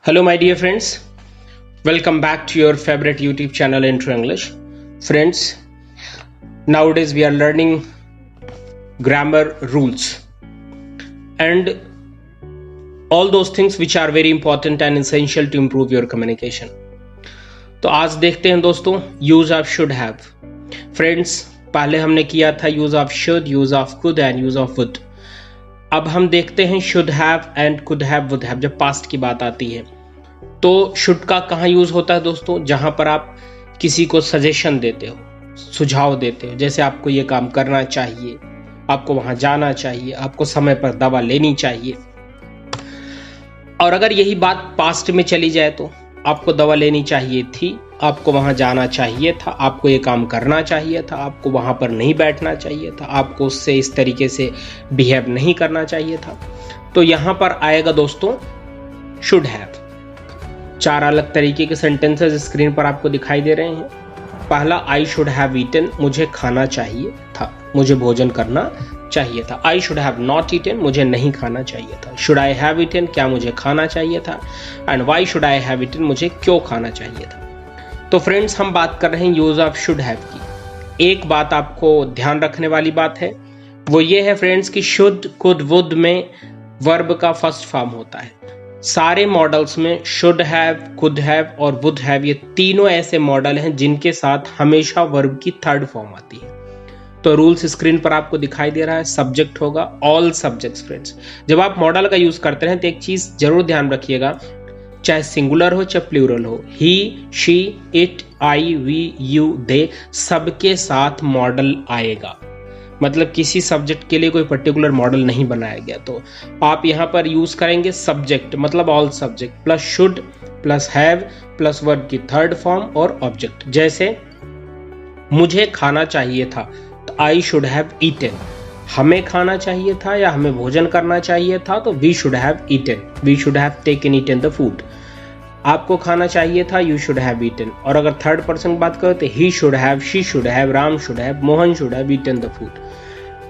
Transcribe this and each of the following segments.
Hello, my dear friends. Welcome back to your favorite YouTube channel, Intro English. Friends, nowadays we are learning grammar rules and all those things which are very important and essential to improve your communication. तो आज देखते हैं दोस्तों use of should have. Friends, पहले हमने किया था use of should, use of could and use of would. अब हम देखते हैं should have and could have, would have जब पास्ट की बात आती है. तो शुड का कहाँ यूज होता है दोस्तों? जहां पर आप किसी को सजेशन देते हो, सुझाव देते हो, जैसे आपको ये काम करना चाहिए, आपको वहां जाना चाहिए, आपको समय पर दवा लेनी चाहिए. और अगर यही बात पास्ट में चली जाए तो आपको दवा लेनी चाहिए थी, आपको वहां जाना चाहिए था, आपको ये काम करना चाहिए था, आपको वहां पर नहीं बैठना चाहिए था, आपको उससे इस तरीके से बिहेव नहीं करना चाहिए था. तो यहां पर आएगा दोस्तों शुड हैव. चार अलग तरीके के सेंटेंसेस स्क्रीन पर आपको दिखाई दे रहे हैं. पहला, आई शुड हैव ईटन, मुझे खाना चाहिए था, मुझे भोजन करना चाहिए था. I should have not eaten, मुझे नहीं खाना चाहिए था. शुड आई हैव ईटन, क्या मुझे खाना चाहिए था. And why should I have eaten, मुझे क्यों खाना चाहिए था. तो फ्रेंड्स, हम बात कर रहे हैं यूज ऑफ शुड हैव की. एक बात आपको ध्यान रखने वाली बात है, वो ये है फ्रेंड्स कि शुड, कुड, वुड में वर्ब का फर्स्ट फॉर्म होता है. सारे मॉडल्स में शुड हैव, कुड हैव और वुड हैव, ये तीनों ऐसे मॉडल हैं जिनके साथ हमेशा वर्ब की थर्ड फॉर्म आती है. तो रूल्स स्क्रीन पर आपको दिखाई दे रहा है. सब्जेक्ट होगा ऑल सब्जेक्ट्स. फ्रेंड्स, जब आप मॉडल का यूज करते हैं तो एक चीज जरूर ध्यान रखिएगा, चाहे सिंगुलर हो चाहे प्लूरल हो, he, she, it, I, we, you, they, सबके साथ मॉडल आएगा. मतलब किसी सब्जेक्ट के लिए कोई पर्टिकुलर मॉडल नहीं बनाया गया. तो आप यहां पर यूज करेंगे सब्जेक्ट, मतलब all subject plus should plus have plus verb की थर्ड फॉर्म और ऑब्जेक्ट. जैसे मुझे खाना चाहिए था तो आई शुड हैव ईटन. हमें खाना चाहिए था या हमें भोजन करना चाहिए था तो we should have eaten, we should have taken eaten the food. आपको खाना चाहिए था, यू शुड हैव ईटन. और अगर थर्ड पर्सन बात करो तो he should have, she should have, Ram should have, Mohan should have eaten the food,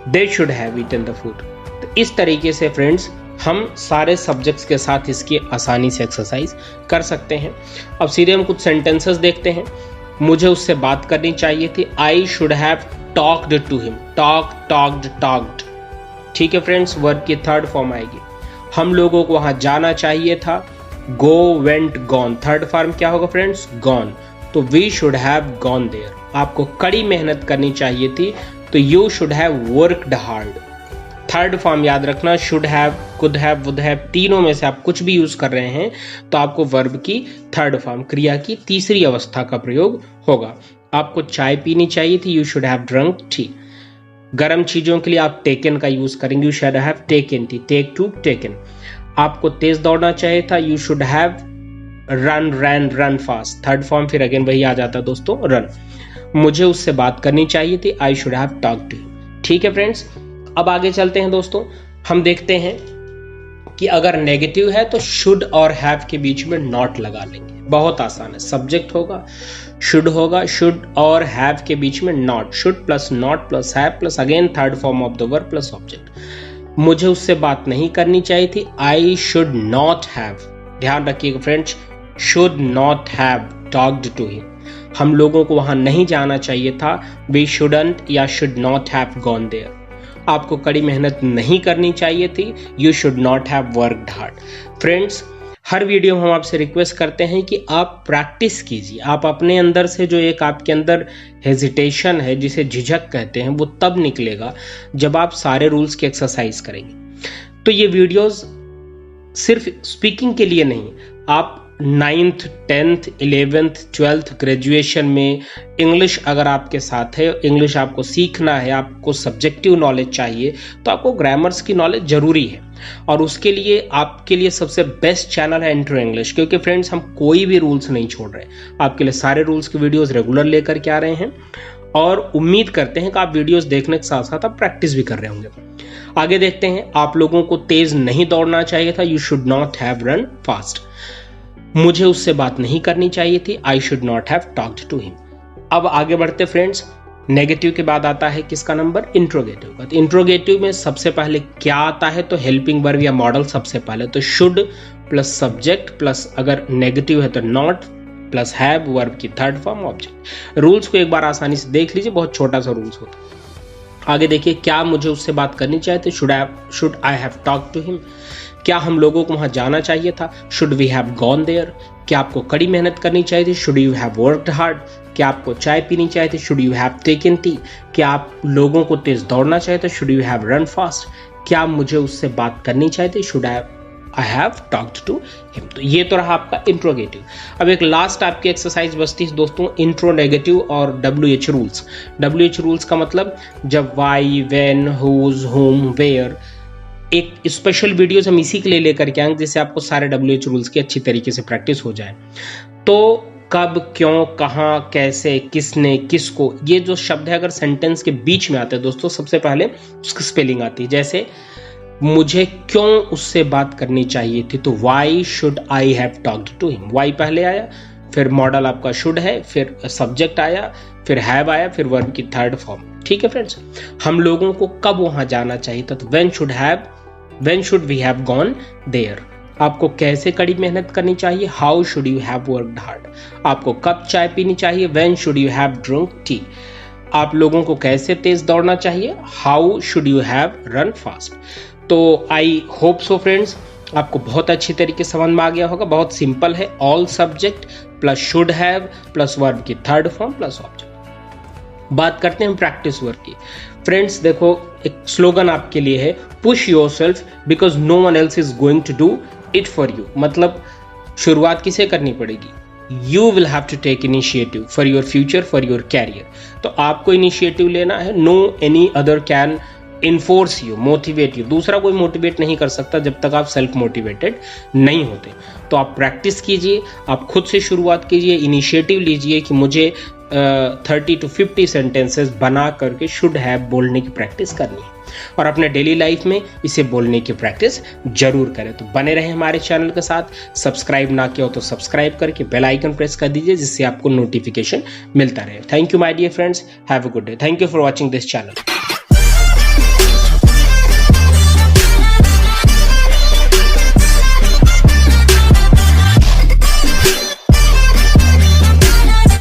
they should have eaten the food. तो इस तरीके से फ्रेंड्स हम सारे सब्जेक्ट्स के साथ इसकी आसानी से एक्सरसाइज कर सकते हैं. अब सीधे हम कुछ सेंटेंसेस देखते हैं. मुझे उससे बात करनी चाहिए थी, I should have talked to him. Talk, talked, talked. ठीक है फ्रेंड्स, वर्ब की थर्ड फॉर्म आएगी. हम लोगों को वहां जाना चाहिए था, go, went, gone. Third form क्या होगा फ्रेंड्स? गॉन. तो we should have gone there. आपको कड़ी मेहनत करनी चाहिए थी तो you should have worked hard. Third form याद रखना, should have, could have, would have, तीनों में से आप कुछ भी यूज कर रहे हैं तो आपको वर्ब की थर्ड फॉर्म, क्रिया की तीसरी अवस्था का प्रयोग होगा. आपको चाय पीनी चाहिए थी, you should have drunk tea. गर्म चीजों के लिए आप टेकन का यूज करेंगे, you should have taken tea. Take took, taken. आपको तेज दौड़ना चाहिए था, you should have run, ran, run fast. Third form फिर अगेन वही आ जाता है दोस्तों, रन. मुझे उससे बात करनी चाहिए थी, I should have talk to. ठीक है फ्रेंड्स, अब आगे चलते हैं दोस्तों. हम देखते हैं कि अगर नेगेटिव है तो शुड और हैव के बीच में नॉट लगा लेंगे. बहुत आसान है. सब्जेक्ट होगा, शुड होगा, शुड और हैव के बीच में not. Should plus not plus have plus again third form of the verb plus object. मुझे उससे बात नहीं करनी चाहिए थी, आई शुड नॉट हैव. ध्यान रखिएगा friends, should not have talked to him. हम लोगों को वहां नहीं जाना चाहिए था, वी शुडंट या should not have gone there. आपको कड़ी मेहनत नहीं करनी चाहिए थी, you should not have worked hard. Friends, हर वीडियो में हम आपसे रिक्वेस्ट करते हैं कि आप प्रैक्टिस कीजिए. आप अपने अंदर से जो एक आपके अंदर हेजिटेशन है, जिसे झिझक कहते हैं, वो तब निकलेगा जब आप सारे रूल्स की एक्सरसाइज करेंगे. तो ये वीडियोस सिर्फ स्पीकिंग के लिए नहीं, आप 9th, 10th, 11th, 12th graduation में इंग्लिश अगर आपके साथ है, इंग्लिश आपको सीखना है, आपको सब्जेक्टिव नॉलेज चाहिए तो आपको ग्रामर्स की नॉलेज जरूरी है. और उसके लिए आपके लिए सबसे बेस्ट चैनल है इंट्रो इंग्लिश. क्योंकि फ्रेंड्स, हम कोई भी रूल्स नहीं छोड़ रहे, आपके लिए सारे रूल्स की वीडियोस रेगुलर लेकर के आ रहे हैं और उम्मीद करते हैं कि आप वीडियोस देखने के साथ साथ आप प्रैक्टिस भी कर रहे होंगे. आगे देखते हैं. आप लोगों को तेज नहीं दौड़ना चाहिए था, you should not have run fast. मुझे उससे बात नहीं करनी चाहिए थी, I should not have talked to him. अब आगे बढ़ते फ्रेंड्स. नेगेटिव के बाद आता है किसका नंबर? इंट्रोगेटिव का. तो इंट्रोगेटिव में सबसे पहले क्या आता है? तो हेल्पिंग वर्ब या मॉडल सबसे पहले. तो शुड, प्लस सब्जेक्ट प्लस अगर नेगेटिव है तो नॉट प्लस हैव वर्ब की थर्ड फॉर्म ऑब्जेक्ट। रूल्स को एक बार आसानी से देख लीजिए, बहुत छोटा सा रूल्स होता है। आगे देखिए, क्या मुझे उससे बात करनी चाहिए थी, should I have talk to him, क्या हम लोगों को वहां जाना चाहिए था, should we have gone there, क्या आपको कड़ी मेहनत करनी चाहिए थी, should you have worked hard, क्या आपको चाय पीनी चाहिए थी, should you have taken tea, क्या आप लोगों को तेज दौड़ना चाहिए था, should you have run fast, क्या मुझे उससे बात करनी चाहिए थी, should I have talked to him. तो ये तो रहा आपका इंट्रोगेटिव। अब एक लास्ट आपकी एक्सरसाइज बचती है दोस्तों, इंट्रोनेगेटिव और WH रूल्स। WH रूल्स का मतलब जब why, when, whose, whom, where, एक स्पेशल वीडियोस हम इसी के लिए लेकर के आएंगे जिससे आपको सारे WH रूल्स की अच्छी तरीके से प्रैक्टिस हो जाए। तो कब, क्यों, कहाँ, कैसे, किसने, किसको, ये जो शब्द है अगर सेंटेंस के बीच में आते हैं दोस्तों, सबसे पहले उसकी स्पेलिंग आती है। जैसे मुझे क्यों उससे बात करनी चाहिए थी, तो why should I have talked to him, why पहले आया, फिर मॉडल आपका शुड है, फिर सब्जेक्ट आया, फिर हैव आया, फिर वर्ब की थर्ड फॉर्म। ठीक है फ्रेंड्स, हम लोगों को कब वहां जाना चाहिए था, तो when should we have gone there. आपको कैसे कड़ी मेहनत करनी चाहिए, how should you have worked hard. आपको कब चाय पीनी चाहिए, when should you have drunk tea. आप लोगों को कैसे तेज दौड़ना चाहिए, how should you have run fast. तो आई होप सो फ्रेंड्स, आपको बहुत अच्छी तरीके से समझ में आ गया होगा। बहुत सिंपल है, all subject plus should have plus verb की थर्ड फॉर्म प्लस ऑब्जेक्ट। बात करते हैं प्रैक्टिस वर्क की। फ्रेंड्स देखो, एक स्लोगन आपके लिए है, push yourself because no one else is going to do it for you. मतलब शुरुआत किसे करनी पड़ेगी, you will have to take initiative for your future, for your career. तो आपको इनिशिएटिव लेना है, no any other can enforce you, motivate you. दूसरा कोई मोटिवेट नहीं कर सकता जब तक आप सेल्फ मोटिवेटेड नहीं होते। तो आप प्रैक्टिस कीजिए, आप खुद से शुरुआत कीजिए, इनिशिएटिव लीजिए कि मुझे 30 to 50 सेंटेंसेस बना करके शुड हैव बोलने की प्रैक्टिस करनी है और अपने डेली लाइफ में इसे बोलने की प्रैक्टिस जरूर करें। तो बने रहें हमारे चैनल के साथ, सब्सक्राइब ना किया हो तो सब्सक्राइब करके बेल आइकन प्रेस कर दीजिए जिससे आपको नोटिफिकेशन मिलता रहे। Thank you my dear friends, have a good day, thank you for watching this channel.